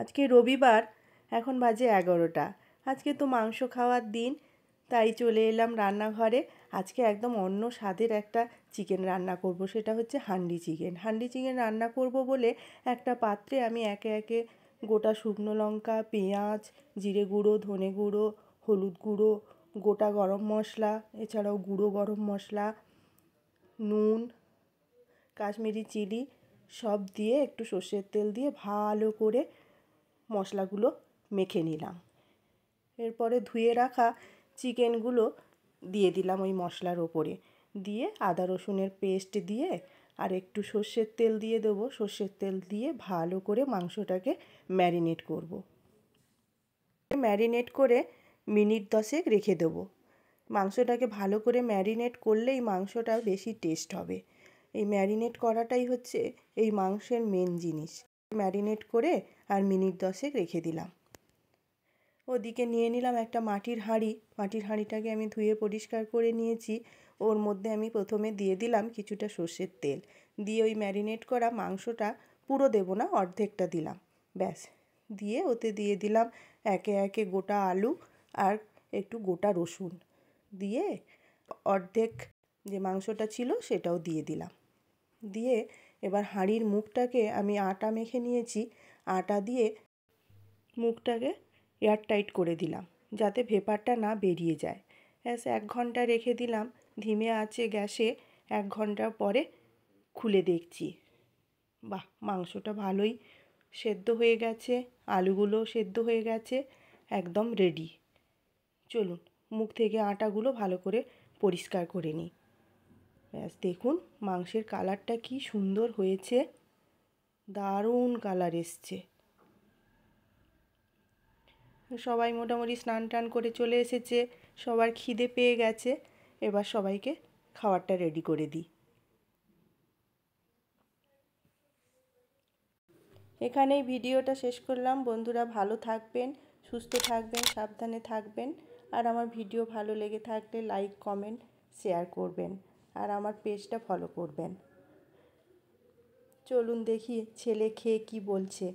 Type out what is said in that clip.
আজকে রবিবার, এখন বাজে 11টা। আজকে তো মাংস খাওয়ার দিন, তাই চলে এলাম রান্নাঘরে। আজকে একদম অন্য স্বাদের একটা চিকেন রান্না করব, সেটা হচ্ছে হান্ডি চিকেন। হান্ডি চিকেন রান্না করব বলে একটা পাত্রে আমি একে একে গোটা শুকনো লঙ্কা, পেঁয়াজ, জিরে গুঁড়ো, ধনে গুঁড়ো, হলুদ গুঁড়ো, গোটা গরম মশলা, এছাড়াও গুঁড়ো গরম মশলা, নুন, কাশ্মীরি চিলি সব দিয়ে একটু সর্ষের তেল দিয়ে ভালো করে মশলাগুলো মেখে নিলাম। এরপরে ধুয়ে রাখা চিকেনগুলো দিয়ে দিলাম ওই মশলার ওপরে, দিয়ে আদা রসুনের পেস্ট দিয়ে আর একটু সর্ষের তেল দিয়ে দেবো। সর্ষের তেল দিয়ে ভালো করে মাংসটাকে ম্যারিনেট করব। ম্যারিনেট করে মিনিট 10 রেখে দেবো। মাংসটাকে ভালো করে ম্যারিনেট করলেই মাংসটা বেশি টেস্ট হবে। এই ম্যারিনেট করাটাই হচ্ছে এই মাংসের মেন জিনিস। ম্যারিনেট করে আর মিনিট 10 রেখে দিলাম। ওদিকে নিয়ে নিলাম একটা মাটির হাঁড়ি। মাটির হাঁড়িটাকে আমি ধুয়ে পরিষ্কার করে নিয়েছি। ওর মধ্যে আমি প্রথমে দিয়ে দিলাম কিছুটা সর্ষের তেল, দিয়ে ওই ম্যারিনেট করা মাংসটা পুরো দেবো না, অর্ধেকটা দিলাম, ব্যাস। দিয়ে ওতে দিয়ে দিলাম একে একে গোটা আলু আর একটু গোটা রসুন, দিয়ে অর্ধেক যে মাংসটা ছিল সেটাও দিয়ে দিলাম। দিয়ে এবার হাঁড়ির মুখটাকে আমি আটা মেখে নিয়েছি, আটা দিয়ে মুখটাকে এয়ারটাইট করে দিলাম যাতে ভেপারটা না বেরিয়ে যায়। ব্যাস 1 ঘন্টা রেখে দিলাম ধিমে আঁচে গ্যাসে। 1 ঘন্টা পরে খুলে দেখছি, বাহ, মাংসটা ভালোই সেদ্ধ হয়ে গেছে, আলুগুলো সেদ্ধ হয়ে গেছে, একদম রেডি। চলুন মুখ থেকে আটাগুলো ভালো করে পরিষ্কার করে নিই। ব্যাস দেখুন মাংসের কালারটা কি সুন্দর হয়েছে, দারুণ কালার এসছে। সবাই মোটামুটি স্নান টান করে চলে এসেছে, সবার খিদে পেয়ে গেছে। এবার সবাইকে খাবারটা রেডি করে দিই। এখানেই ভিডিওটা শেষ করলাম। বন্ধুরা ভালো থাকবেন, সুস্থ থাকবেন, সাবধানে থাকবেন। আর আমার ভিডিও ভালো লেগে থাকলে লাইক, কমেন্ট, শেয়ার করবেন। আর আমার পেজটা ফলো করবেন। চলুন দেখি ছেলে খেয়ে কি বলছে।